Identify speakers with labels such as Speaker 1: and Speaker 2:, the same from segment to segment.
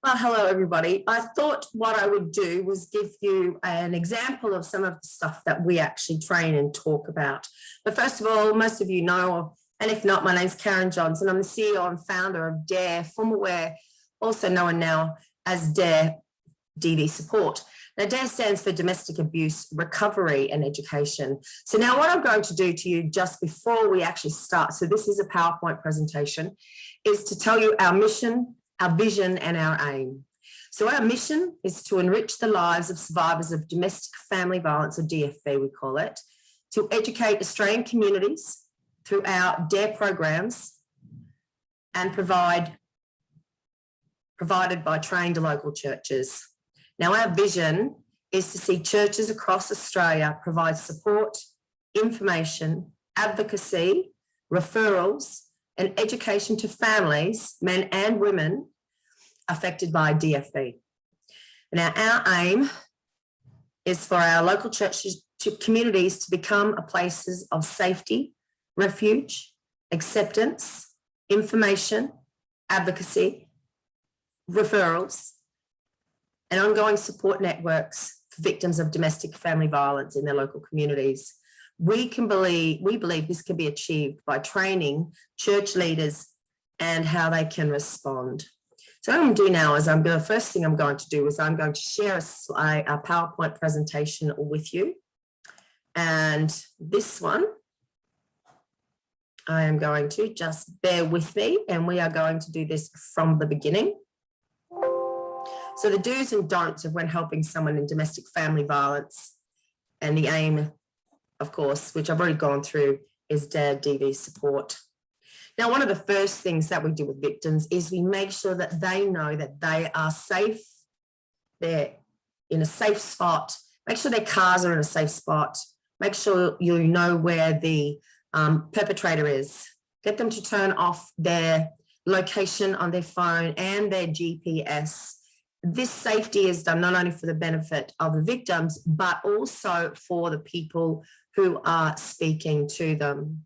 Speaker 1: Well, hello, everybody. I thought what I would do was give you an example of some of the stuff that we actually train and talk about. But first of all, most of you know, and if not, my name's Karen Johnson. I'm the CEO and founder of DARE, formerware, also known now as DARE DV Support. Now, DARE stands for Domestic Abuse Recovery and Education. So now what I'm going to do to you just before we actually start, so this is a PowerPoint presentation, is to tell you our mission, our vision and our aim. So our mission is to enrich the lives of survivors of domestic family violence, or DFV we call it, to educate Australian communities through our DARE programs and provided by trained local churches. Now our vision is to see churches across Australia provide support, information, advocacy, referrals, and education to families, men and women, affected by DFV. Now, our aim is for our local churches to communities to become places of safety, refuge, acceptance, information, advocacy, referrals, and ongoing support networks for victims of domestic family violence in their local communities. We believe this can be achieved by training church leaders and how they can respond. So what I'm going to do now is the first thing I'm going to do is I'm going to share a PowerPoint presentation with you. And this one, I am going to just bear with me, and we are going to do this from the beginning. So the do's and don'ts of when helping someone in domestic family violence, and the aim, of course, which I've already gone through, is DARE DV Support. Now, one of the first things that we do with victims is we make sure that they know that they are safe, they're in a safe spot, make sure their cars are in a safe spot, make sure you know where the perpetrator is, get them to turn off their location on their phone and their GPS. This safety is done not only for the benefit of the victims, but also for the people who are speaking to them.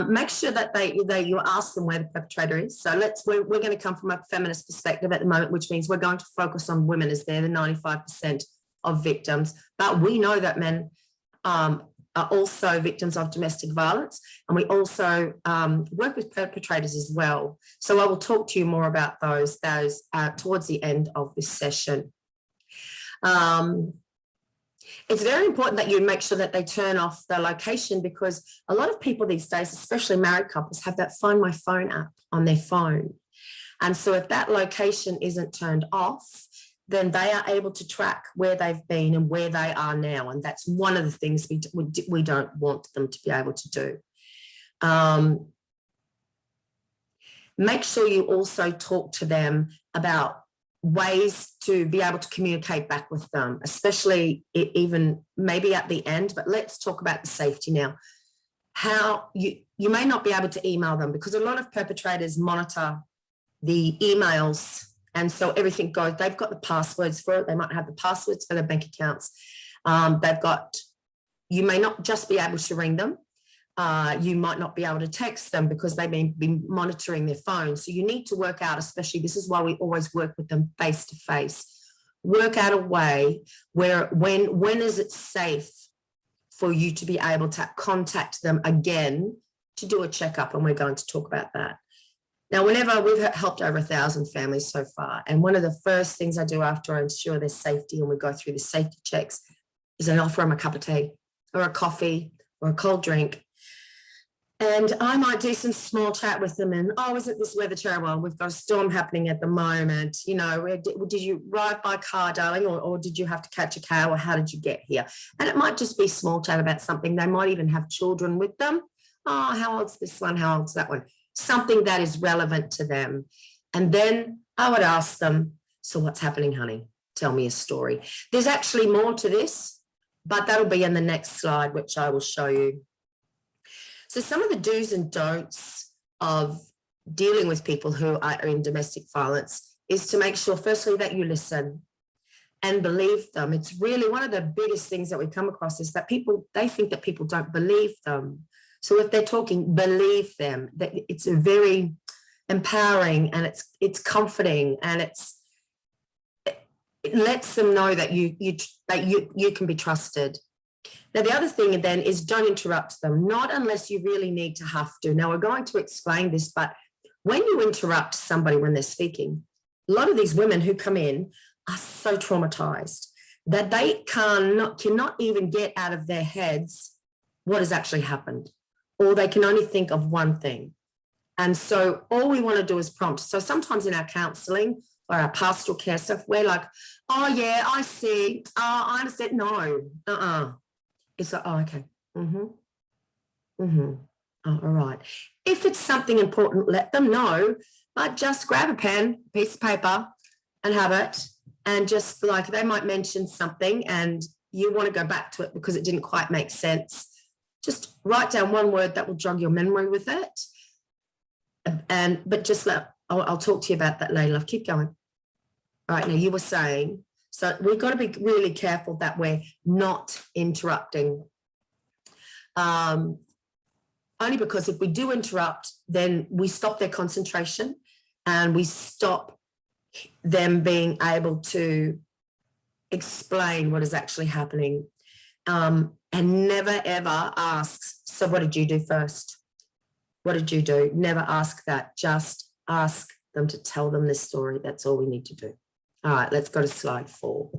Speaker 1: Make sure that you ask them where the perpetrator is. So we're going to come from a feminist perspective at the moment, which means we're going to focus on women as they're the 95% of victims. But we know that men are also victims of domestic violence, and we also work with perpetrators as well. So I will talk to you more about those towards the end of this session. It's very important that you make sure that they turn off the location, because a lot of people these days, especially married couples, have that Find My Phone app on their phone. And so if that location isn't turned off, then they are able to track where they've been and where they are now. And that's one of the things we don't want them to be able to do. Make sure you also talk to them about ways to be able to communicate back with them, especially even maybe at the end, but let's talk about the safety now. How you may not be able to email them, because a lot of perpetrators monitor the emails, and so everything goes, they've got the passwords for it, they might have the passwords for their bank accounts. You may not just be able to ring them. You might not be able to text them because they may be monitoring their phone. So you need to work out, especially this is why we always work with them face to face, work out a way where when is it safe for you to be able to contact them again to do a checkup, and we're going to talk about that. Now, whenever we've helped over 1,000 families so far, and one of the first things I do after I ensure their safety and we go through the safety checks is I offer them a cup of tea or a coffee or a cold drink. And I might do some small chat with them and, isn't this weather terrible? We've got a storm happening at the moment. You know, did you ride by car, darling, or did you have to catch a cow, or how did you get here? And it might just be small chat about something. They might even have children with them. Oh, how old's this one? How old's that one? Something that is relevant to them. And then I would ask them, so what's happening, honey? Tell me a story. There's actually more to this, but that'll be in the next slide, which I will show you. So some of the do's and don'ts of dealing with people who are in domestic violence is to make sure, firstly, that you listen and believe them. It's really one of the biggest things that we come across is that they think that people don't believe them. So if they're talking, believe them. It's a very empowering, and it's comforting, and it lets them know that you can be trusted. Now, the other thing then is don't interrupt them, not unless you really need to have to. Now, we're going to explain this, but when you interrupt somebody when they're speaking, a lot of these women who come in are so traumatized that they cannot even get out of their heads what has actually happened, or they can only think of one thing. And so all we want to do is prompt. So sometimes in our counseling or our pastoral care stuff, we're like, oh, yeah, I see. I understand. No, It's like, oh, okay. Oh, all right. If it's something important, let them know, but just grab a pen, piece of paper, and have it. And just like they might mention something and you want to go back to it because it didn't quite make sense, just write down one word that will jog your memory with it. But just I'll talk to you about that later. Keep going. All right, now you were saying, so we've got to be really careful that we're not interrupting. Only because if we do interrupt, then we stop their concentration and we stop them being able to explain what is actually happening. And never, ever ask, so what did you do first? What did you do? Never ask that. Just ask them to tell them this story. That's all we need to do. All right, let's go to slide 4.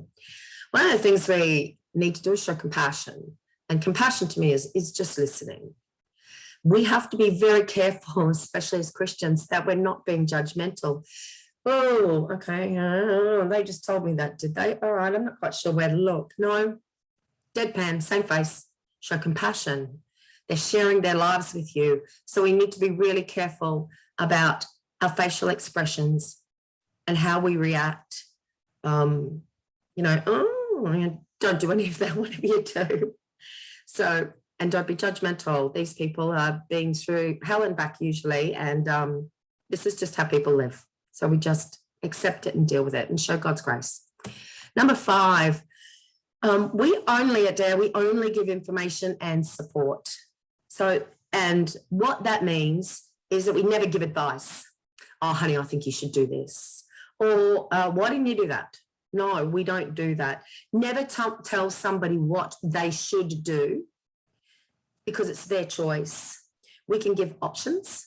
Speaker 1: One of the things we need to do is show compassion. And compassion to me is just listening. We have to be very careful, especially as Christians, that we're not being judgmental. Oh, okay. They just told me that, did they? All right, I'm not quite sure where to look. No, deadpan, same face, show compassion. They're sharing their lives with you. So we need to be really careful about our facial expressions and how we react. Don't do any of that, whatever you do. So, and don't be judgmental. These people are being through hell and back usually, and this is just how people live. So we just accept it and deal with it and show God's grace. Number 5, we only give information and support. So, and what that means is that we never give advice. Oh, honey, I think you should do this. Or why didn't you do that? No, we don't do that. Never tell somebody what they should do because it's their choice. We can give options.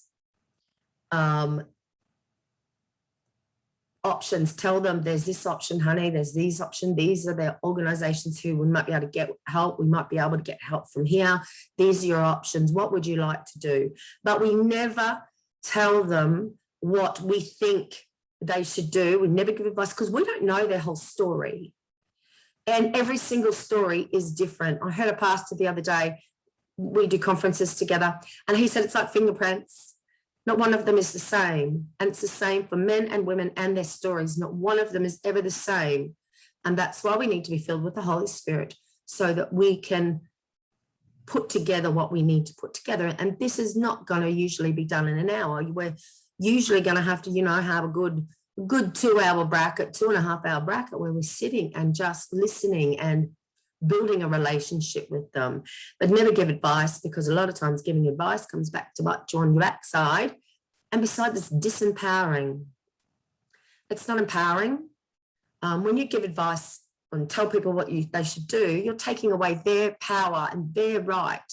Speaker 1: Options, tell them there's this option, honey, there's these options. These are the organizations who we might be able to get help. We might be able to get help from here. These are your options. What would you like to do? But we never tell them what we think they should do. We never give advice because we don't know their whole story. And every single story is different. I heard a pastor the other day, we do conferences together, and he said it's like fingerprints. Not one of them is the same. And it's the same for men and women and their stories. Not one of them is ever the same. And that's why we need to be filled with the Holy Spirit so that we can put together what we need to put together. And this is not going to usually be done in an hour. We're usually going to have to, have a good 2-hour bracket, 2.5-hour bracket where we're sitting and just listening and building a relationship with them, but never give advice, because a lot of times giving advice comes back to what you on your backside. And besides, it's disempowering. It's not empowering. When you give advice and tell people what they should do, you're taking away their power and their right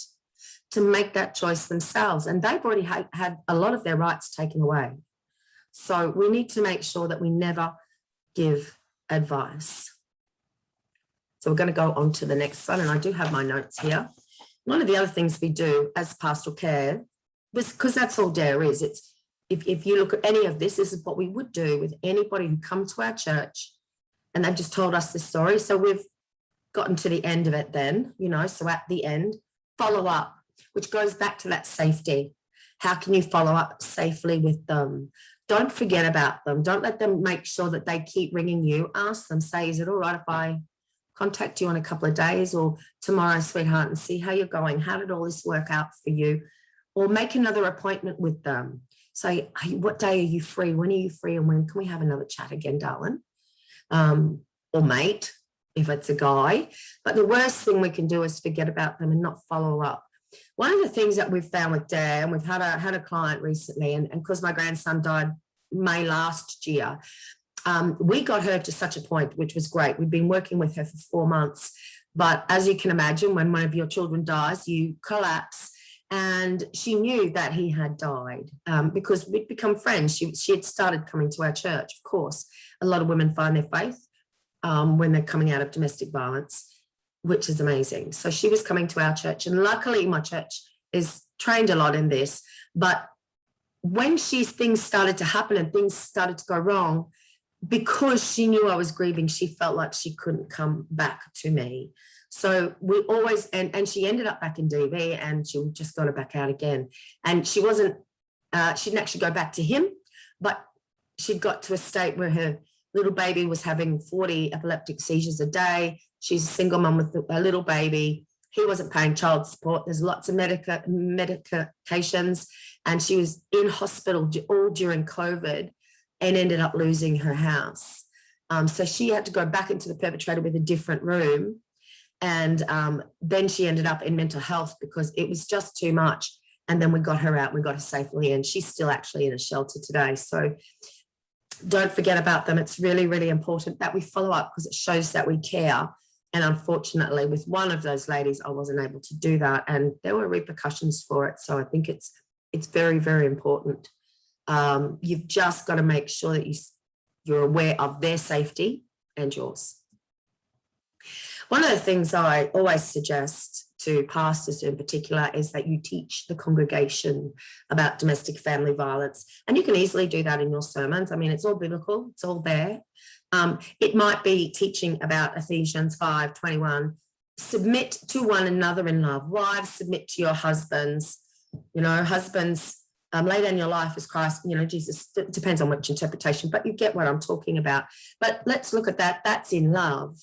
Speaker 1: to make that choice themselves. And they've already had a lot of their rights taken away. So we need to make sure that we never give advice. So we're going to go on to the next slide, and I do have my notes here. One of the other things we do as pastoral care, because that's all there is, it's if you look at any of this, this is what we would do with anybody who comes to our church and they've just told us this story. So we've gotten to the end of it then, so at the end, follow up, which goes back to that safety. How can you follow up safely with them? Don't forget about them. Don't let them make sure that they keep ringing you. Ask them, say, is it all right if I contact you in a couple of days or tomorrow, sweetheart, and see how you're going? How did all this work out for you? Or make another appointment with them. Say, hey, what day are you free? When are you free? And when can we have another chat again, darling? Or mate, if it's a guy. But the worst thing we can do is forget about them and not follow up. One of the things that we've found with Dare, and we've had a client recently, and because my grandson died May last year, we got her to such a point, which was great. We've been working with her for 4 months. But as you can imagine, when one of your children dies, you collapse. And she knew that he had died because we'd become friends. She had started coming to our church, of course. A lot of women find their faith when they're coming out of domestic violence, which is amazing. So she was coming to our church. And luckily, my church is trained a lot in this. But when things started to happen and things started to go wrong, because she knew I was grieving, she felt like she couldn't come back to me. So we always, and she ended up back in DV, and she just got her back out again. And she didn't actually go back to him, but she'd got to a state where her little baby was having 40 epileptic seizures a day. She's a single mum with a little baby. He wasn't paying child support. There's lots of medications. And she was in hospital all during COVID and ended up losing her house. So she had to go back into the perpetrator with a different room. And then she ended up in mental health because it was just too much. And then we got her out, we got her safely in. She's still actually in a shelter today. So don't forget about them. It's really, really important that we follow up because it shows that we care. And unfortunately, with one of those ladies, I wasn't able to do that. And there were repercussions for it. So I think it's very, very important. You've just got to make sure that you're aware of their safety and yours. One of the things I always suggest to pastors in particular is that you teach the congregation about domestic family violence. And you can easily do that in your sermons. I mean, it's all biblical, it's all there. It might be teaching about Ephesians 5:21. Submit to one another in love. Wives, submit to your husbands. Husbands, lay down your life as Christ, Jesus, it depends on which interpretation, but you get what I'm talking about. But let's look at that. That's in love.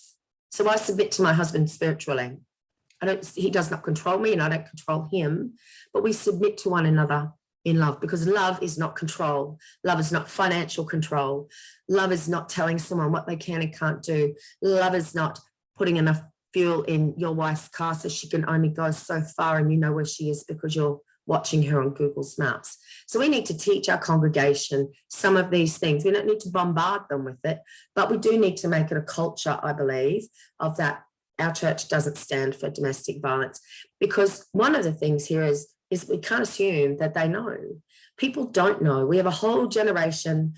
Speaker 1: So I submit to my husband spiritually. He does not control me and I don't control him, but we submit to one another in love because love is not control. Love is not financial control. Love is not telling someone what they can and can't do. Love is not putting enough fuel in your wife's car so she can only go so far and you know where she is because you're watching her on Google's Maps. So we need to teach our congregation some of these things. We don't need to bombard them with it, but we do need to make it a culture, I believe, of that our church doesn't stand for domestic violence. Because one of the things here is we can't assume that they know. People don't know. We have a whole generation,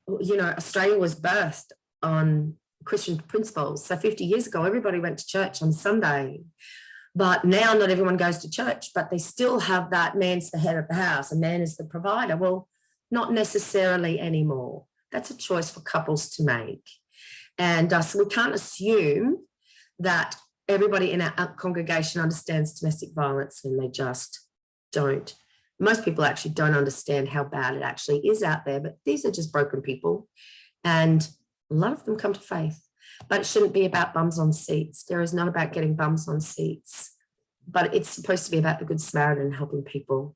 Speaker 1: Australia was birthed on Christian principles. So 50 years ago, everybody went to church on Sunday. But now not everyone goes to church, but they still have that man's the head of the house, a man is the provider. Well, not necessarily anymore. That's a choice for couples to make. And so we can't assume that everybody in our congregation understands domestic violence, and they just don't. Most people actually don't understand how bad it actually is out there, but these are just broken people. And a lot of them come to faith. But it shouldn't be about bums on seats. There is not about getting bums on seats, but it's supposed to be about the Good Samaritan and helping people.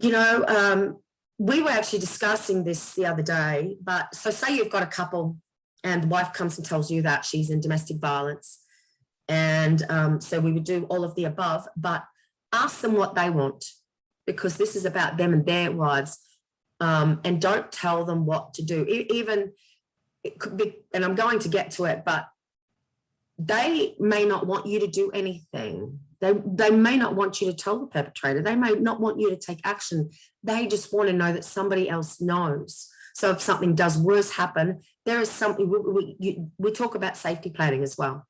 Speaker 1: We were actually discussing this the other day, but so say you've got a couple and the wife comes and tells you that she's in domestic violence. And so we would do all of the above, but ask them what they want, because this is about them and their wives. And don't tell them what to do. Even it could be, and I'm going to get to it, but they may not want you to do anything. They may not want you to tell the perpetrator. They may not want you to take action. They just want to know that somebody else knows. So if something does worse happen, there is something, we talk about safety planning as well,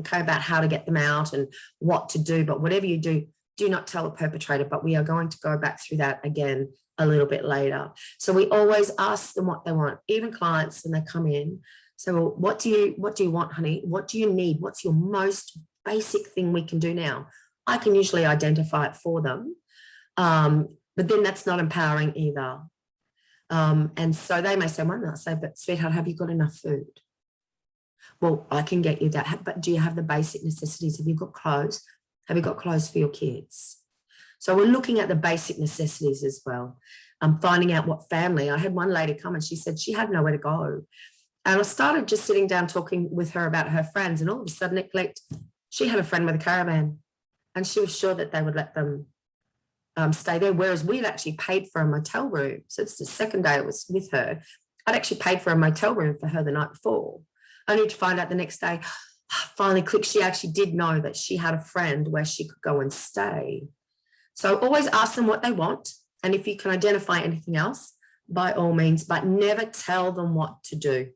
Speaker 1: okay, about how to get them out and what to do. But whatever you do, do not tell the perpetrator. But we are going to go back through that again a little bit later. So we always ask them what they want, even clients when they come in. So well, what do you want, honey? What do you need? What's your most basic thing we can do now? I can usually identify it for them. But then that's not empowering either. And so they may say, well, I say, but sweetheart, have you got enough food? Well, I can get you that, but do you have the basic necessities? Have you got clothes? Have you got clothes for your kids? So we're looking at the basic necessities as well. Finding out what family. I had one lady come and she said she had nowhere to go. And I started just sitting down talking with her about her friends, and all of a sudden it clicked. She had a friend with a caravan. And she was sure that they would let them stay there, whereas we'd actually paid for a motel room. So it's the second day I was with her. I'd actually paid for a motel room for her the night before, only to find out the next day, finally clicked, she actually did know that she had a friend where she could go and stay. So always ask them what they want. And if you can identify anything else, by all means, but never tell them what to do.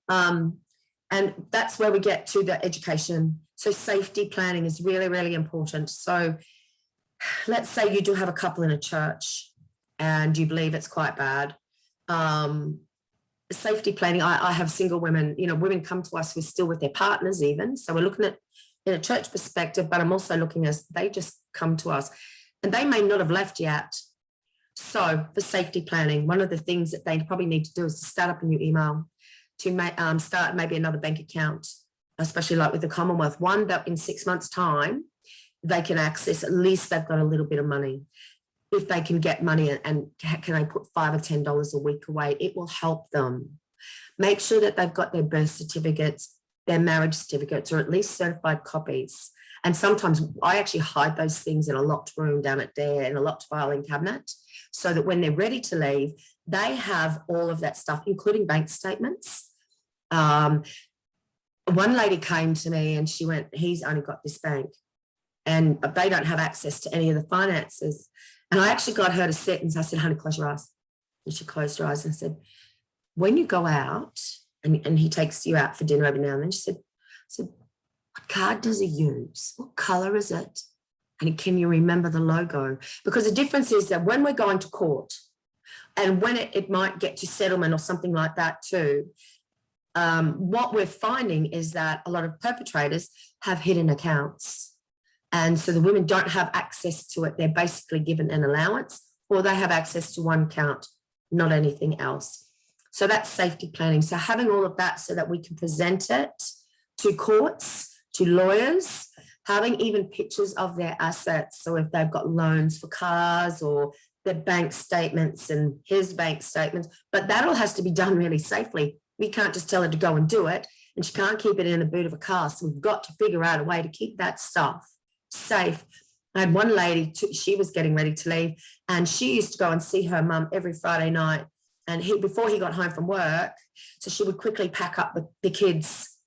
Speaker 1: And that's where we get to the education. So safety planning is really, really important. So let's say you do have a couple in a church and you believe it's quite bad. Safety planning, I have single women, women come to us who are still with their partners even. So we're looking at in a church perspective, but I'm also looking as they just come to us and they may not have left yet. So for safety planning, one of the things that they probably need to do is to start up a new email, to start maybe another bank account, especially like with the Commonwealth, one that in 6 months' time, they can access, at least they've got a little bit of money. If they can get money and can they put $5 or $10 a week away, it will help them. Make sure that they've got their birth certificates, their marriage certificates, or at least certified copies. And sometimes I actually hide those things in a locked room down at there in a locked filing cabinet so that when they're ready to leave, they have all of that stuff, including bank statements. One lady came to me and she went, he's only got this bank and they don't have access to any of the finances. And I actually got her to sit and I said, honey, close your eyes. And she closed her eyes and said, when you go out, and he takes you out for dinner every now and then, she said, what card does he use? What color is it? And can you remember the logo? Because the difference is that when we're going to court and when it might get to settlement or something like that too, what we're finding is that a lot of perpetrators have hidden accounts. And so the women don't have access to it. They're basically given an allowance or they have access to one account, not anything else. So that's safety planning. So having all of that so that we can present it to courts, to lawyers, having even pictures of their assets. So if they've got loans for cars or their bank statements and his bank statements, but that all has to be done really safely. We can't just tell her to go and do it and she can't keep it in the boot of a car. So we've got to figure out a way to keep that stuff safe. I had one lady, she was getting ready to leave and she used to go and see her mum every Friday night. And before he got home from work, so she would quickly pack up the kids'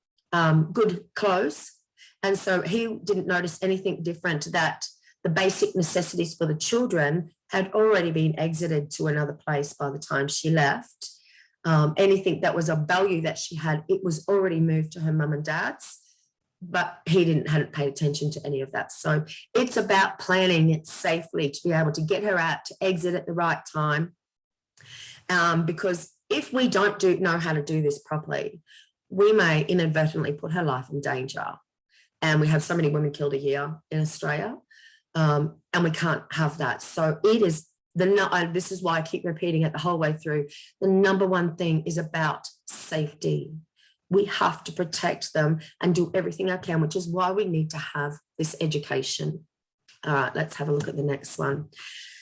Speaker 1: good clothes. And so he didn't notice anything different, that the basic necessities for the children had already been exited to another place by the time she left. Anything that was of value that she had, it was already moved to her mum and dad's. But he hadn't paid attention to any of that. So it's about planning it safely to be able to get her out, to exit at the right time. Because if we don't know how to do this properly, we may inadvertently put her life in danger. And we have so many women killed a year in Australia, and we can't have that. So it is this is why I keep repeating it the whole way through. The number one thing is about safety. We have to protect them and do everything I can, which is why we need to have this education. All right, let's have a look at the next one.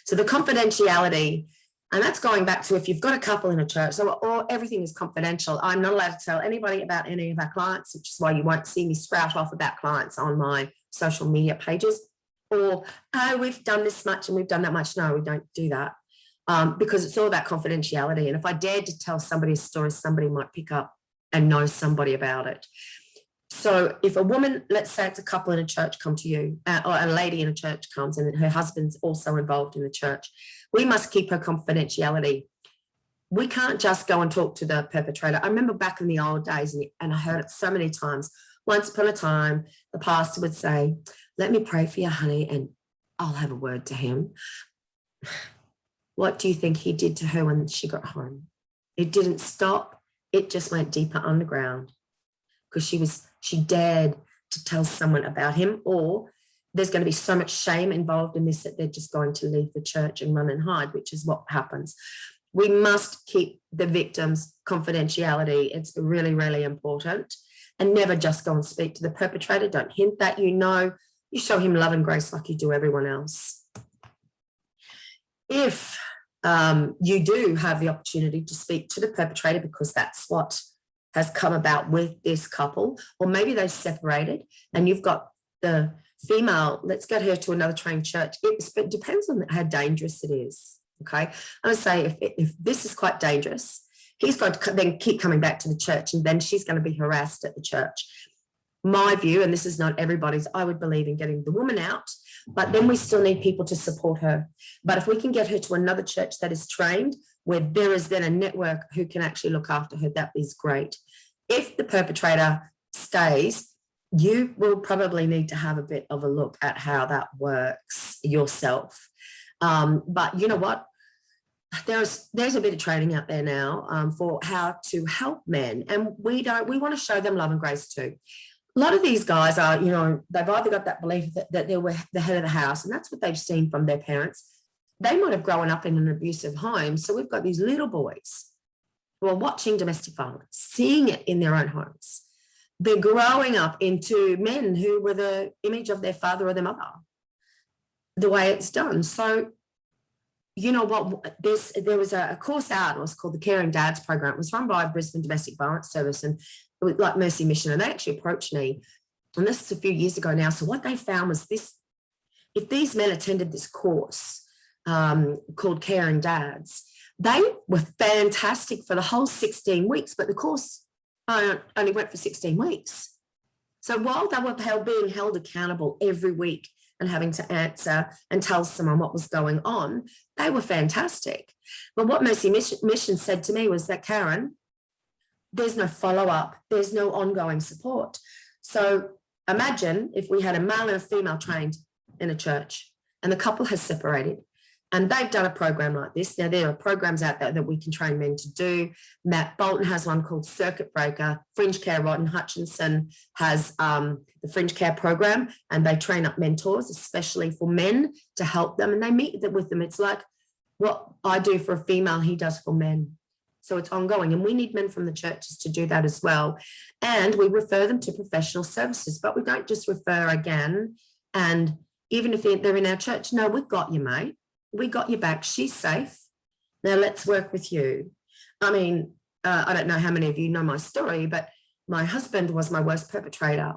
Speaker 1: So the confidentiality, and that's going back to if you've got a couple in a church, or everything is confidential. I'm not allowed to tell anybody about any of our clients, which is why you won't see me sprout off about clients on my social media pages. Or, oh, we've done this much and we've done that much. No, we don't do that because it's all about confidentiality. And if I dared to tell somebody a story, somebody might pick up and know somebody about it. So if a woman, let's say it's a couple in a church come to you, or a lady in a church comes and her husband's also involved in the church, we must keep her confidentiality. We can't just go and talk to the perpetrator. I remember back in the old days, and I heard it so many times, once upon a time, the pastor would say, let me pray for you, honey, and I'll have a word to him. What do you think he did to her when she got home? It didn't stop. It just went deeper underground because she dared to tell someone about him, or there's going to be so much shame involved in this that they're just going to leave the church and run and hide, which is what happens. We must keep the victim's confidentiality. It's really, really important. And never just go and speak to the perpetrator. Don't hint that you show him love and grace like you do everyone else. If you do have the opportunity to speak to the perpetrator because that's what has come about with this couple, or maybe they've separated and you've got the female, let's get her to another trained church. It depends on how dangerous it is. Okay. I'm going to say if this is quite dangerous, he's going to then keep coming back to the church, and then she's going to be harassed at the church. My view, and this is not everybody's, I would believe in getting the woman out, but then we still need people to support her. But if we can get her to another church that is trained, where there is then a network who can actually look after her, that is great. If the perpetrator stays, you will probably need to have a bit of a look at how that works yourself. But you know what? There's a bit of training out there now for how to help men, and we want to show them love and grace too. A lot of these guys are, they've either got that belief that they were the head of the house, and that's what they've seen from their parents. They might have grown up in an abusive home. So we've got these little boys who are watching domestic violence, seeing it in their own homes. They're growing up into men who were the image of their father or their mother, the way it's done. So, you know what, there was a course out, it was called the Caring Dads Program. It was run by Brisbane Domestic Violence Service, and it was like Mercy Mission. And they actually approached me, and this is a few years ago now. So what they found was this: if these men attended this course called Caring Dads, they were fantastic for the whole 16 weeks, but the course only went for 16 weeks. So while they were being held accountable every week and having to answer and tell someone what was going on, they were fantastic. But what Mercy Mission said to me was that, Karen, there's no follow-up, there's no ongoing support. So imagine if we had a male and a female trained in a church, and the couple has separated, and they've done a program like this. Now, there are programs out there that we can train men to do. Matt Bolton has one called Circuit Breaker. Fringe Care, Rodden Hutchinson has the Fringe Care program, and they train up mentors, especially for men, to help them. And they meet with them. It's like what I do for a female, he does for men. So it's ongoing. And we need men from the churches to do that as well. And we refer them to professional services, but we don't just refer again. And even if they're in our church, no, we've got you, mate. We got your back. She's safe. Now let's work with you. I mean, I don't know how many of you know my story, but my husband was my worst perpetrator.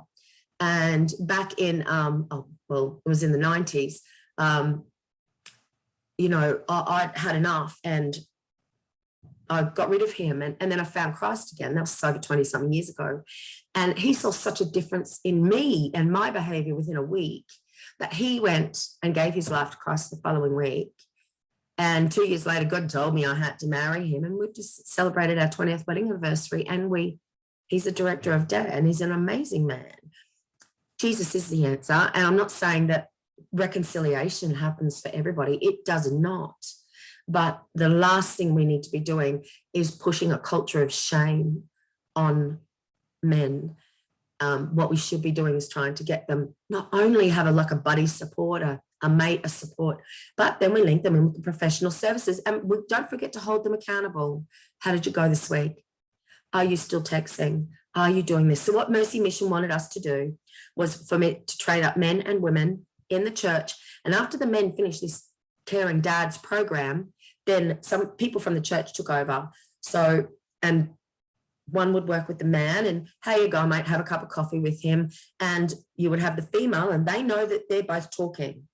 Speaker 1: And back in, it was in the 90s, I had enough, and I got rid of him. And then I found Christ again. That was over 20 something years ago. And he saw such a difference in me and my behavior within a week that he went and gave his life to Christ the following week. And 2 years later, God told me I had to marry him. And we've just celebrated our 20th wedding anniversary. And he's the director of DAD, and he's an amazing man. Jesus is the answer. And I'm not saying that reconciliation happens for everybody. It does not. But the last thing we need to be doing is pushing a culture of shame on men. What we should be doing is trying to get them not only have a buddy support, a mate, a support, but then we link them in with the professional services. And we don't forget to hold them accountable. How did you go this week? Are you still texting? Are you doing this? So what Mercy Mission wanted us to do was for me to train up men and women in the church. And after the men finished this Caring Dads program, then some people from the church took over. So, and one would work with the man, and how you go, mate, have a cup of coffee with him. And you would have the female, and they know that they're both talking.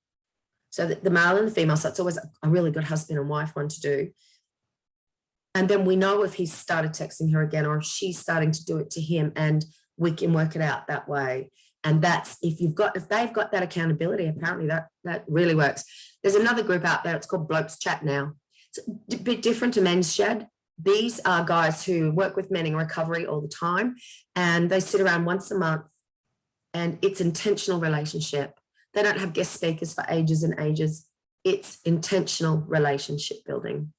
Speaker 1: So that the male and the female, so it's always a really good husband and wife one to do. And then we know if he's started texting her again, or if she's starting to do it to him, and we can work it out that way. And that's if they've got that accountability, apparently that really works. There's another group out there, it's called Blokes Chat now. It's a bit different to Men's Shed. These are guys who work with men in recovery all the time, and they sit around once a month, and it's intentional relationship. They don't have guest speakers for ages and ages. It's intentional relationship building.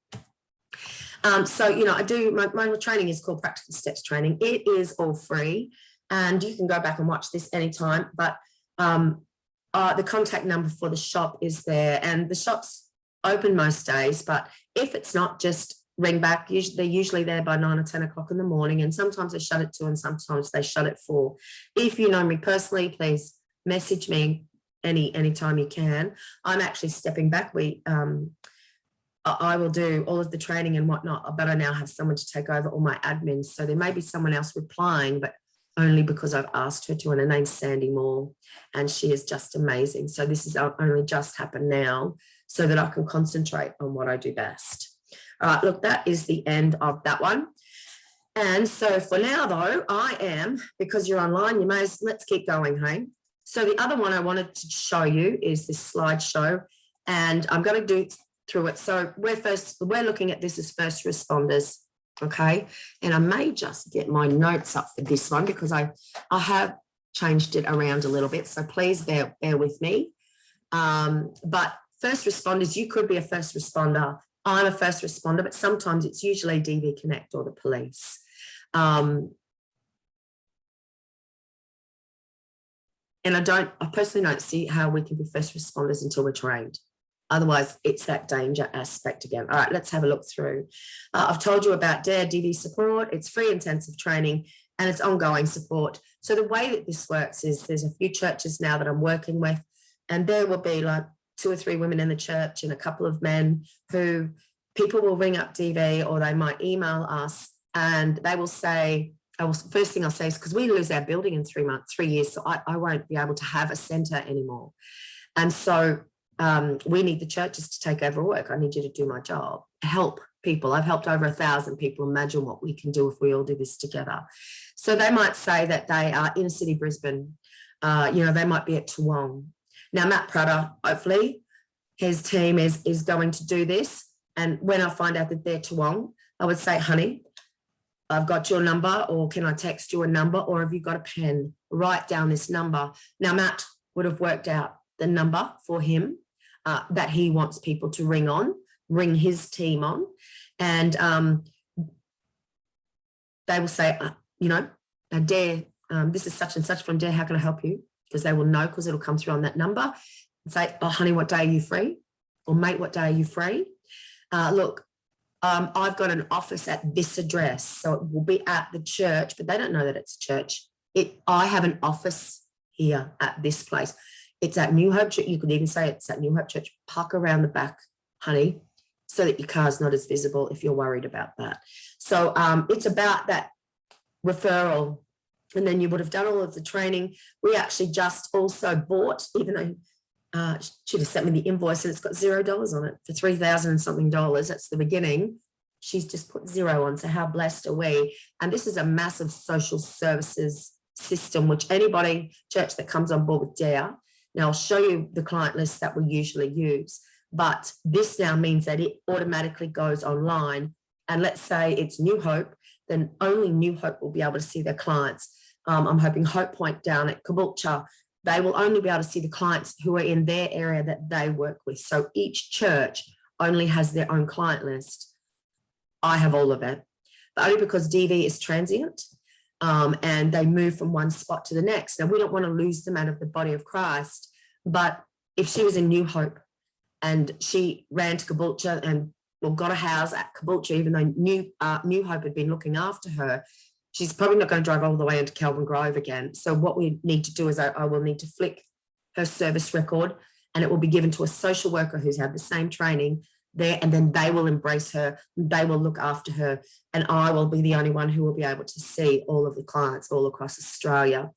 Speaker 1: I do, my training is called Practical Steps Training. It is all free, and you can go back and watch this anytime, but the contact number for the shop is there, and the shop's open most days, but if it's not, just ring back. They're usually there by 9 or 10 o'clock in the morning, and sometimes they shut at 2 and sometimes they shut at 4. If you know me personally, please message me anytime you can. I'm actually stepping back. I will do all of the training and whatnot, but I now have someone to take over all my admins. So there may be someone else replying, but only because I've asked her to, and her name's Sandy Moore, and she is just amazing. So this has only just happened now so that I can concentrate on what I do best. All right, look, that is the end of that one. And so for now, though, because you're online, let's keep going, hey? So the other one I wanted to show you is this slideshow, and I'm going to do through it. So we're looking at this as first responders, okay? And I may just get my notes up for this one because I have changed it around a little bit, so please bear with me. But first responders, you could be a first responder. I'm a first responder, but sometimes it's usually DV Connect or the police. And I personally don't see how we can be first responders until we're trained. Otherwise, it's that danger aspect again. All right, let's have a look through. I've told you about DARE DV support. It's free intensive training and it's ongoing support. So the way that this works is there's a few churches now that I'm working with, and there will be like 2 or 3 women in the church and a couple of men who people will ring up DV, or they might email us and they will say, first thing I'll say is, because we lose our building in 3 years, so I won't be able to have a centre anymore. And so we need the churches to take over work. I need you to do my job, help people. I've helped over 1,000 people. Imagine what we can do if we all do this together. So they might say that they are inner city Brisbane. They might be at Toowong. Now, Matt Prater, hopefully his team is going to do this. And when I find out that they're Toowong, I would say, honey, I've got your number, or can I text you a number, or have you got a pen? Write down this number. Now, Matt would have worked out the number for him that he wants people to ring his team on. And they will say, DARE, this is such and such from DARE, how can I help you? Because they will know, because it'll come through on that number. And say, oh, honey, what day are you free? Or mate, what day are you free? Look, I've got an office at this address, so it will be at the church, but they don't know that it's a church. I have an office here at this place. It's at New Hope Church. You could even say it's at New Hope Church. Park around the back, honey, so that your car's not as visible if you're worried about that. So it's about that referral. And then you would have done all of the training. We actually just also bought, even though she just sent me the invoice and it's got $0 on it for $3,000 and something. That's the beginning. She's just put 0 on. So how blessed are we? And this is a massive social services system, which church that comes on board with DARE. Now I'll show you the client list that we usually use, but this now means that it automatically goes online. And let's say it's New Hope, then only New Hope will be able to see their clients. I'm hoping Hope Point down at Caboolture, they will only be able to see the clients who are in their area that they work with. So each church only has their own client list. I have all of it, but only because DV is transient and they move from one spot to the next. Now, we don't want to lose them out of the body of Christ, but if she was in New Hope and she ran to Caboolture and got a house at Caboolture, even though New Hope had been looking after her, she's probably not going to drive all the way into Kelvin Grove again. So what we need to do is I will need to flick her service record, and it will be given to a social worker who's had the same training there, and then they will embrace her, they will look after her, and I will be the only one who will be able to see all of the clients all across Australia.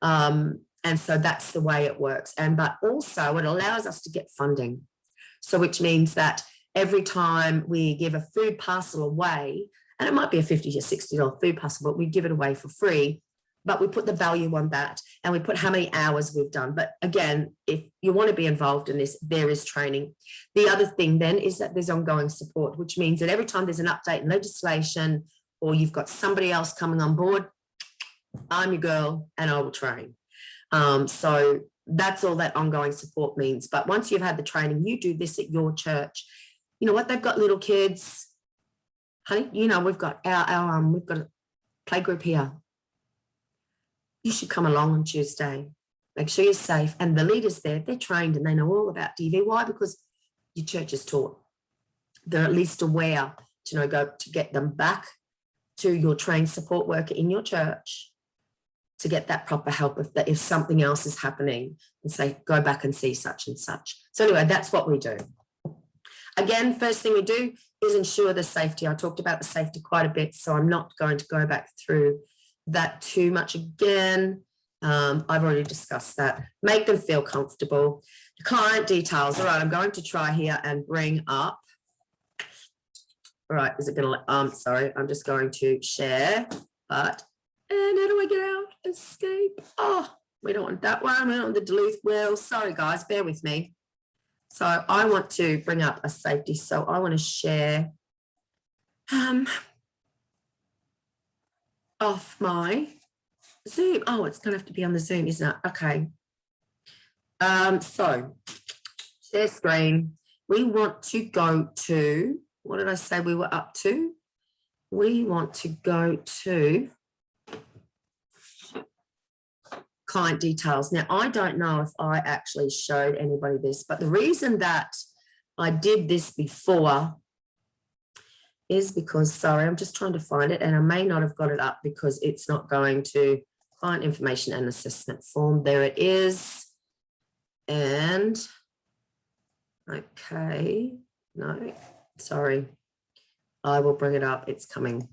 Speaker 1: And so that's the way it works. But also it allows us to get funding. So which means that every time we give a food parcel away, and it might be a $50 or $60 food parcel, but we give it away for free, but we put the value on that and we put how many hours we've done. But again, if you want to be involved in this, there is training. The other thing then is that there's ongoing support, which means that every time there's an update in legislation or you've got somebody else coming on board, I'm your girl and I will train. So that's all that ongoing support means. But once you've had the training, you do this at your church. You know what? They've got little kids. Honey, we've got we've got a play group here. You should come along on Tuesday. Make sure you're safe. And the leaders there, they're trained and they know all about DV. Why? Because your church is taught. They're at least aware to get them back to your trained support worker in your church to get that proper help if something else is happening, and say, go back and see such and such. So anyway, that's what we do. Again, first thing we do is ensure the safety. I talked about the safety quite a bit, so I'm not going to go back through that too much again. I've already discussed that. Make them feel comfortable. Client details. All right, I'm going to try here and bring up. All right, is it going to, sorry, I'm just going to share, and how do I get out? Escape. Oh, we don't want that one. We don't want the Duluth wheel. Sorry, guys, bear with me. So I want to bring up a safety. So I want to share off my Zoom. Oh, it's going to have to be on the Zoom, isn't it? Okay. So share screen. We want to go to, what did I say we were up to? We want to go to client details. Now, I don't know if I actually showed anybody this, but the reason that I did this before is because, sorry, I'm just trying to find it, and I may not have got it up because it's not going to client information and assessment form. There it is. And, okay, no, sorry. I will bring it up. It's coming.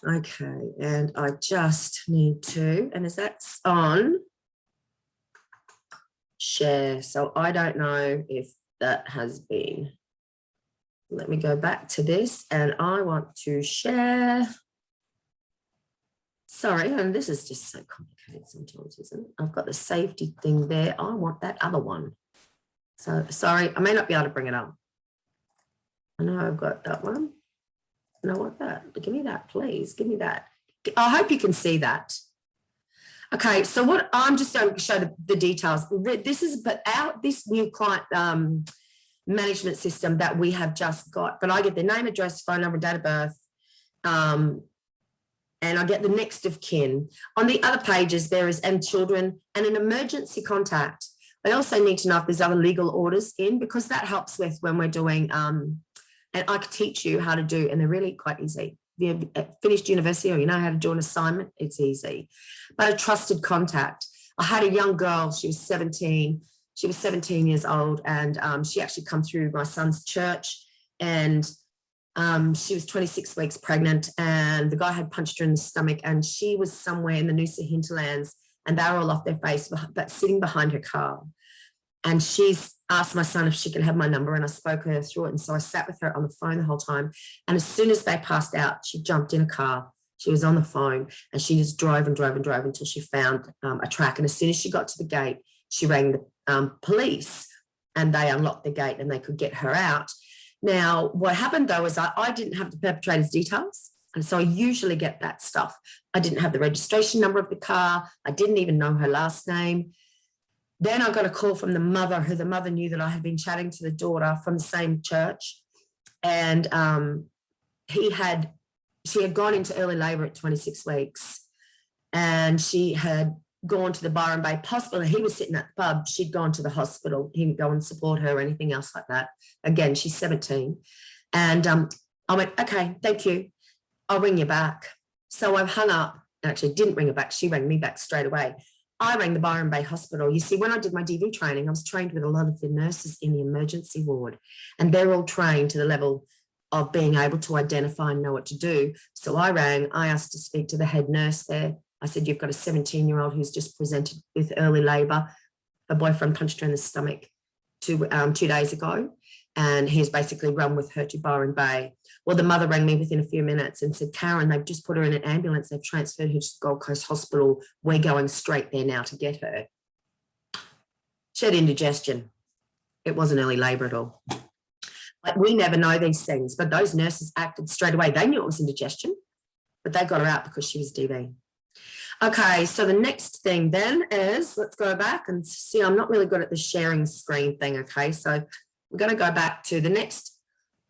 Speaker 1: Okay, and I just need to, and as that's on, share. So I don't know if that has been. Let me go back to this, and I want to share. Sorry, and this is just so complicated sometimes, isn't it? I've got the safety thing there. I want that other one. So sorry, I may not be able to bring it up. I know I've got that one. And I want that. Give me that, please. Give me that. I hope you can see that. Okay, so what I'm just going to show the details. This is this new client management system that we have just got. But I get their name, address, phone number, date of birth, and I get the next of kin. On the other pages, there is and children and an emergency contact. I also need to know if there's other legal orders in, because that helps with when we're doing and I could teach you how to do, and they're really quite easy. If you've finished university or you know how to do an assignment, it's easy. But a trusted contact. I had a young girl, she was 17. She was 17 years old, and she actually come through my son's church, and she was 26 weeks pregnant, and the guy had punched her in the stomach, and she was somewhere in the Noosa hinterlands, and they were all off their face, but sitting behind her car. And she's asked my son if she could have my number, and I spoke her through it. And so I sat with her on the phone the whole time. And as soon as they passed out, she jumped in a car. She was on the phone, and she just drove and drove and drove until she found a track. And as soon as she got to the gate, she rang the police, and they unlocked the gate and they could get her out. Now, what happened though is I didn't have the perpetrator's details. And so I usually get that stuff. I didn't have the registration number of the car. I didn't even know her last name. Then I got a call from the mother, who the mother knew that I had been chatting to the daughter from the same church. And she had gone into early labour at 26 weeks, and she had gone to the Byron Bay hospital. He was sitting at the pub. She'd gone to the hospital. He didn't go and support her or anything else like that. Again, she's 17. And I went, okay, thank you. I'll ring you back. So I've hung up. Actually, didn't ring her back. She rang me back straight away. I rang the Byron Bay Hospital. You see, when I did my DV training, I was trained with a lot of the nurses in the emergency ward, and they're all trained to the level of being able to identify and know what to do. So I rang, I asked to speak to the head nurse there. I said, you've got a 17-year-old who's just presented with early labour. Her boyfriend punched her in the stomach 2 days ago, and he's basically run with her to Byron Bay. Well, the mother rang me within a few minutes and said, Karen, they've just put her in an ambulance. They've transferred her to the Gold Coast Hospital. We're going straight there now to get her. She had indigestion. It wasn't early labour at all. Like, we never know these things, but those nurses acted straight away. They knew it was indigestion, but they got her out because she was DV. Okay, so the next thing then is, let's go back and see, I'm not really good at the sharing screen thing, okay? So we're going to go back to the next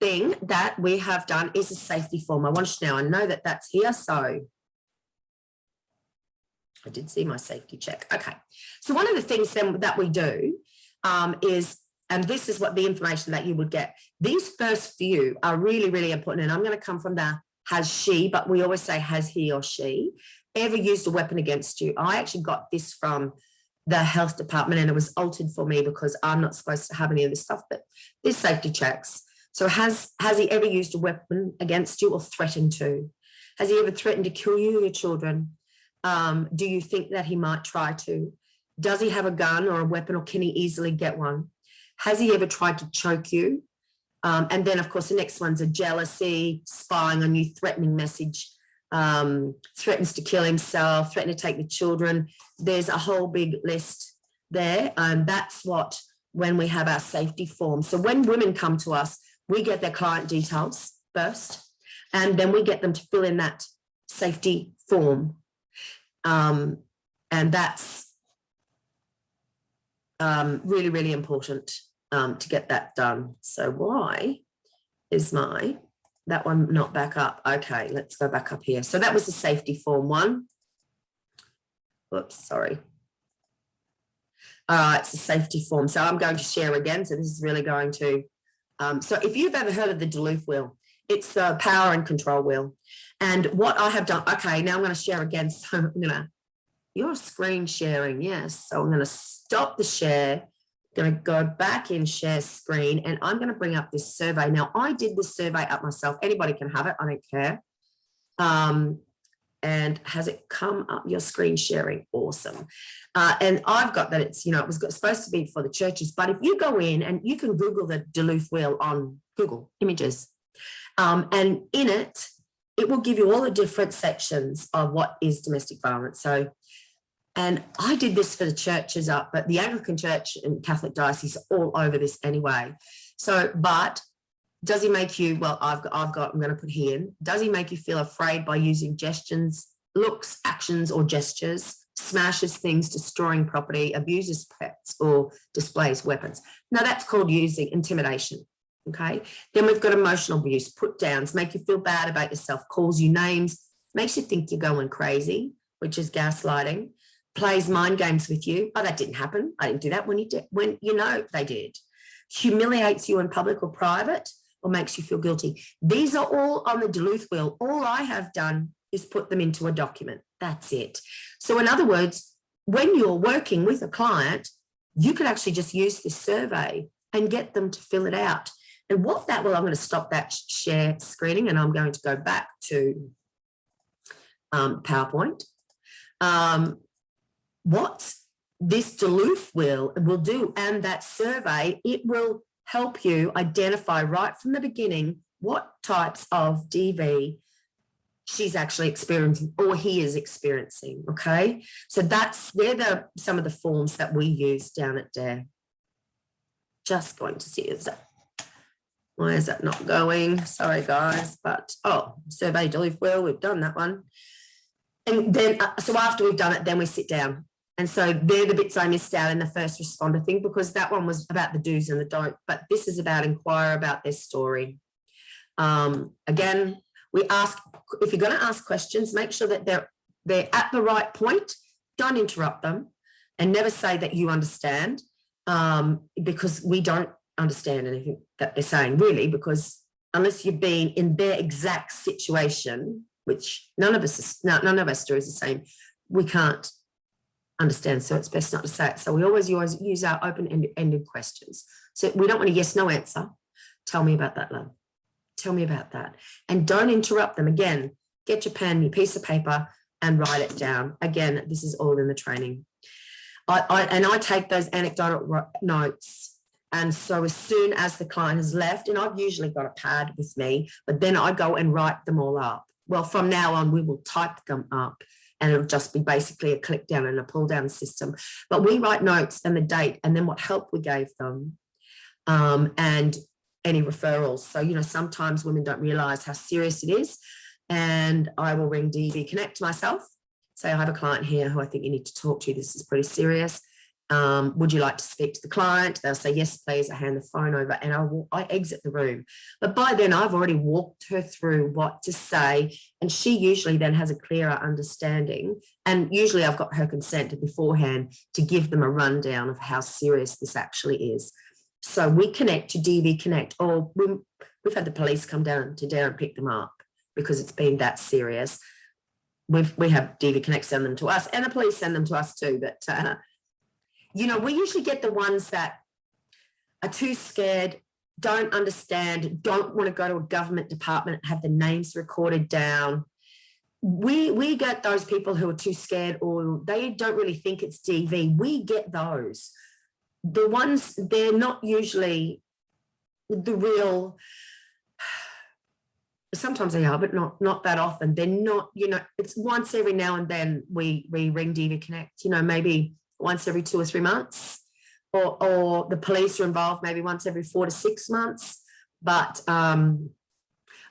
Speaker 1: thing that we have done is a safety form. I want you to know, I know that that's here, so I did see my safety check. Okay, so one of the things then that we do is, and this is what the information that you would get. These first few are really, really important, and I'm going to come from the has she, but we always say has he or she ever used a weapon against you. I actually got this from the health department, and it was altered for me because I'm not supposed to have any of this stuff, but there's safety checks. So has he ever used a weapon against you or threatened to? Has he ever threatened to kill you or your children? Do you think that he might try to? Does he have a gun or a weapon, or can he easily get one? Has he ever tried to choke you? And then, of course, the next one's a jealousy, spying on you, threatening message, threatens to kill himself, threaten to take the children. There's a whole big list there. That's what, when we have our safety form. So when women come to us, we get their client details first, and then we get them to fill in that safety form. And that's really, really important to get that done. So why is that one not back up? Okay, let's go back up here. So that was the safety form one. Whoops, sorry. All right, it's a safety form. So I'm going to share again. So this is really going to, so if you've ever heard of the Duluth wheel, it's the power and control wheel. And what I have done, okay, now I'm going to share again. So I'm going to, you're screen sharing, yes. So I'm going to stop the share, going to go back in share screen, and I'm going to bring up this survey. Now, I did this survey up myself. Anybody can have it. I don't care. And has it come up? Your screen sharing? Awesome. And I've got that it's, it was supposed to be for the churches, but if you go in and you can Google the Duluth wheel on Google Images, and in it, it will give you all the different sections of what is domestic violence. So, and I did this for the churches up, but the Anglican Church and Catholic Diocese are all over this anyway. So, but does he make you, well, I'm going to put here in, does he make you feel afraid by using gestures, looks, actions, or gestures, smashes things, destroying property, abuses pets, or displays weapons? Now that's called using intimidation. Okay. Then we've got emotional abuse, put downs, make you feel bad about yourself, calls you names, makes you think you're going crazy, which is gaslighting, plays mind games with you. Oh, that didn't happen. I didn't do that when you did, when they did. Humiliates you in public or private, or makes you feel guilty. These are all on the Duluth wheel. All I have done is put them into a document. That's it. So in other words, when you're working with a client, you could actually just use this survey and get them to fill it out. And what that will, I'm going to stop that share screening, and I'm going to go back to PowerPoint. What this Duluth wheel will do, and that survey, it will help you identify right from the beginning what types of DV she's actually experiencing or he is experiencing, okay? So they're some of the forms that we use down at DARE. Just going to see, why is that not going? Sorry, guys, but, survey Duluth wheel, we've done that one. And then, so after we've done it, then we sit down. And so they're the bits I missed out in the first responder thing, because that one was about the do's and the don't, but this is about inquire about their story. Again, we ask, if you're going to ask questions, make sure that they're at the right point. Don't interrupt them, and never say that you understand, because we don't understand anything that they're saying, really, because unless you've been in their exact situation, which none of our stories are the same, we can't understand, so it's best not to say it. So we always use our open-ended questions. So we don't want a yes, no answer. Tell me about that, love. Tell me about that. And don't interrupt them. Again, get your pen, your piece of paper, and write it down. Again, this is all in the training. I take those anecdotal notes. And so as soon as the client has left, and I've usually got a pad with me, but then I go and write them all up. Well, from now on, we will type them up, and it'll just be basically a click down and a pull down system. But we write notes and the date, and then what help we gave them, and any referrals. So, sometimes women don't realise how serious it is. And I will ring DV Connect myself, say, I have a client here who I think you need to talk to. This is pretty serious. Would you like to speak to the client? They'll say, yes, please. I hand the phone over, and I exit the room. But by then I've already walked her through what to say, and she usually then has a clearer understanding. And usually I've got her consent beforehand to give them a rundown of how serious this actually is. So we connect to DV Connect, or we've had the police come down to DARE and pick them up because it's been that serious. We have DV Connect send them to us, and the police send them to us too. But we usually get the ones that are too scared, don't understand, don't want to go to a government department, have their names recorded down. We get those people who are too scared, or they don't really think it's DV. We get those. The ones, they're not usually the real, sometimes they are, but not that often. They're not, it's once every now and then we ring DV Connect, maybe once every 2 or 3 months, or the police are involved maybe once every 4 to 6 months. But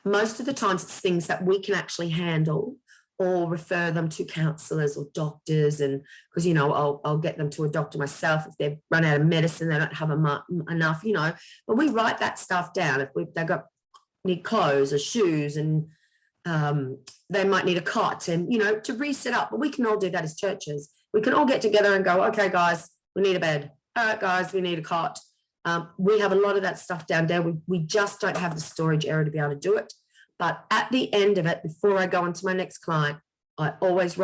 Speaker 1: most of the times it's things that we can actually handle, or refer them to counsellors or doctors. And because, I'll get them to a doctor myself if they've run out of medicine, they don't have enough, but we write that stuff down. If they've need clothes or shoes, and they might need a cot, and, to reset up. But we can all do that as churches. We can all get together and go, okay, guys, we need a bed. All right, guys, we need a cot. We have a lot of that stuff down there. We just don't have the storage area to be able to do it. But at the end of it, before I go on to my next client, I always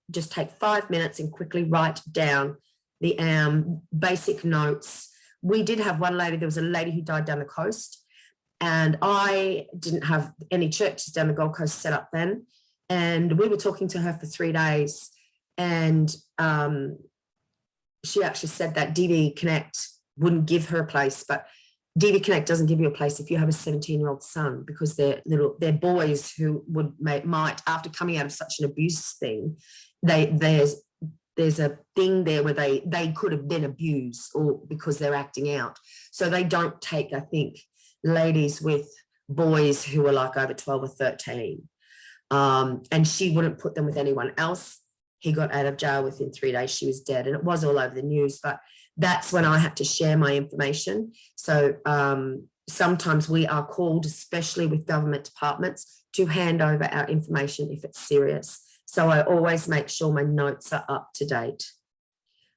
Speaker 1: just take 5 minutes and quickly write down the basic notes. We did have one lady, there was a lady who died down the coast, and I didn't have any churches down the Gold Coast set up then. And we were talking to her for 3 days, and she actually said that DV Connect wouldn't give her a place, but DV Connect doesn't give you a place if you have a 17-year-old son, because they're boys who might, after coming out of such an abuse thing, there's a thing there where they could have been abused, or because they're acting out. So they don't take, I think, ladies with boys who are like over 12 or 13. And she wouldn't put them with anyone else. He got out of jail within 3 days. She was dead, and it was all over the news. But that's when I had to share my information. So sometimes we are called, especially with government departments, to hand over our information if it's serious. So I always make sure my notes are up to date.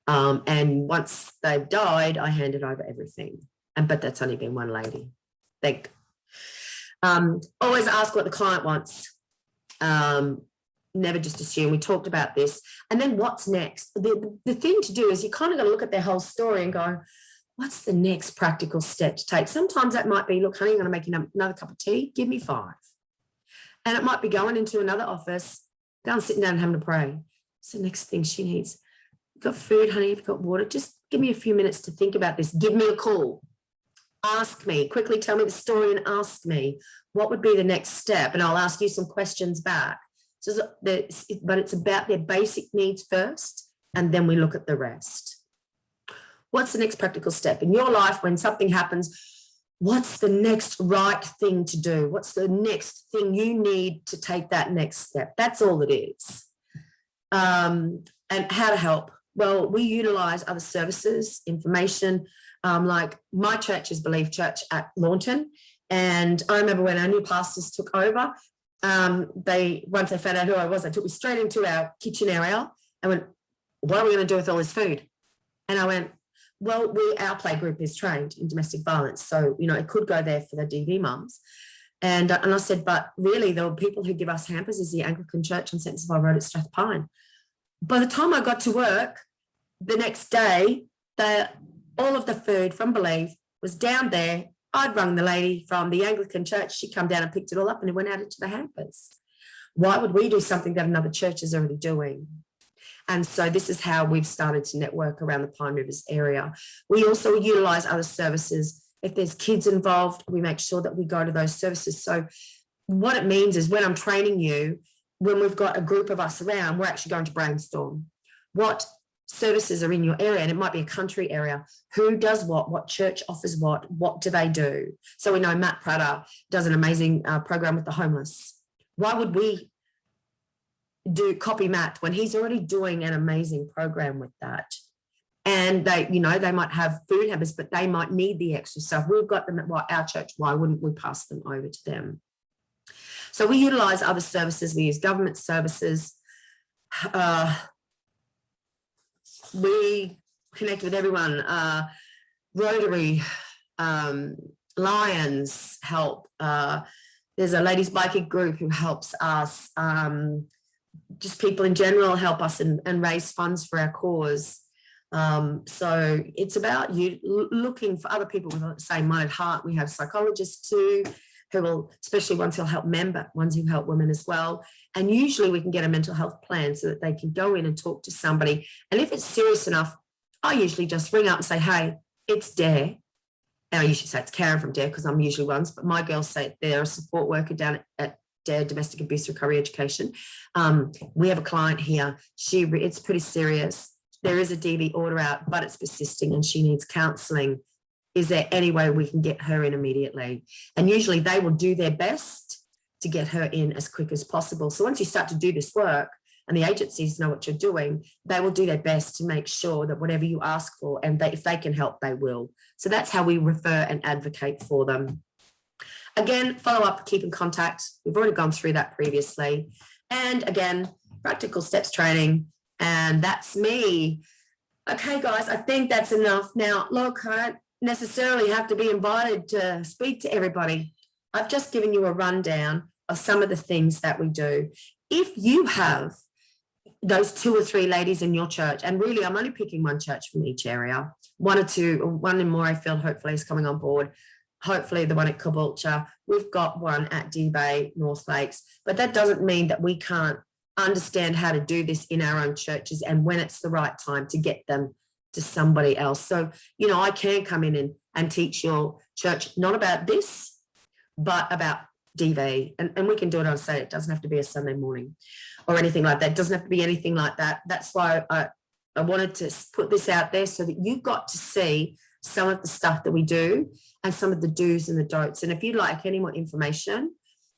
Speaker 1: And once they've died, I handed over everything. But that's only been one lady. Always ask what the client wants. Never just assume. We talked about this. And then what's next? The thing to do is you kind of got to look at their whole story and go, what's the next practical step to take? Sometimes that might be, look, honey, I'm going to make you another cup of tea. Give me 5. And it might be going into another office, going sitting down and having to pray. It's the next thing she needs. You've got food, honey, you've got water. Just give me a few minutes to think about this. Give me a call. Ask me. Quickly tell me the story and ask me what would be the next step. And I'll ask you some questions back. But it's about their basic needs first, and then we look at the rest. What's the next practical step in your life when something happens? What's the next right thing to do? What's the next thing you need to take that next step? That's all it is. And how to help? Well, we utilize other services, information, like my church is Believe Church at Launton. And I remember when our new pastors took over, once they found out who I was, they took me straight into our kitchen area and went, what are we going to do with all this food? And I went, well, our play group is trained in domestic violence. So, it could go there for the DV mums. And I said, but really the people who give us hampers is the Anglican Church on St. Savile Road at Strathpine. By the time I got to work the next day, all of the food from Believe was down there. I'd rung the lady from the Anglican Church. She come down and picked it all up, and it went out into the hampers. Why would we do something that another church is already doing? And so this is how we've started to network around the Pine Rivers area. We also utilise other services. If there's kids involved, we make sure that we go to those services. So what it means is when I'm training you, when we've got a group of us around, we're actually going to brainstorm what services are in your area, and it might be a country area. Who does what church offers what do they do? So we know Matt Prater does an amazing program with the homeless. Why would we copy Matt when he's already doing an amazing program with that? And they might have food habits, but they might need the extra stuff. We've got them at our church. Why wouldn't we pass them over to them? So we utilize other services. We use government services. We connect with everyone. Rotary, Lions help. There's a ladies biking group who helps us. Just people in general help us and raise funds for our cause. So it's about you looking for other people with the same mind at heart. We have psychologists too, who will, especially ones who'll help ones who help women as well. And usually we can get a mental health plan so that they can go in and talk to somebody. And if it's serious enough, I usually just ring up and say, hey, it's Dare. And I usually say it's Karen from Dare because I'm usually ones, but my girls say they're a support worker down at Dare Domestic Abuse Recovery Education. We have a client here. It's pretty serious. There is a DV order out, but it's persisting and she needs counselling. Is there any way we can get her in immediately? And usually they will do their best to get her in as quick as possible. So once you start to do this work and the agencies know what you're doing, they will do their best to make sure that whatever you ask for, and if they can help, they will. So that's how we refer and advocate for them. Again, follow up, keep in contact. We've already gone through that previously. And again, practical steps training. And that's me. Okay, guys, I think that's enough. Now, look, I don't necessarily have to be invited to speak to everybody. I've just given you a rundown of some of the things that we do. If you have those 2 or 3 ladies in your church, and really I'm only picking one church from each area, 1 or 2, one in Morayfield hopefully is coming on board, hopefully the one at Caboolture, we've got one at D-Bay, North Lakes, but that doesn't mean that we can't understand how to do this in our own churches and when it's the right time to get them to somebody else. So, you know, I can come in and teach your church not about this, but about DV, and we can do it on Saturday. It doesn't have to be a Sunday morning or anything like that. It doesn't have to be anything like that. That's why I wanted to put this out there so that you got to see some of the stuff that we do and some of the do's and the don'ts. And if you'd like any more information,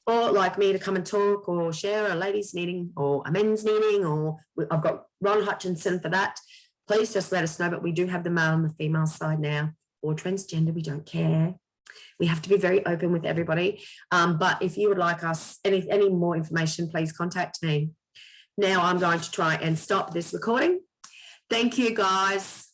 Speaker 1: or like me to come and talk or share a ladies meeting or a men's meeting, or I've got Ron Hutchinson for that, please just let us know. But we do have the male and the female side now, or transgender, we don't care. We have to be very open with everybody. But if you would like us any more information, please contact me. Now I'm going to try and stop this recording. Thank you, guys.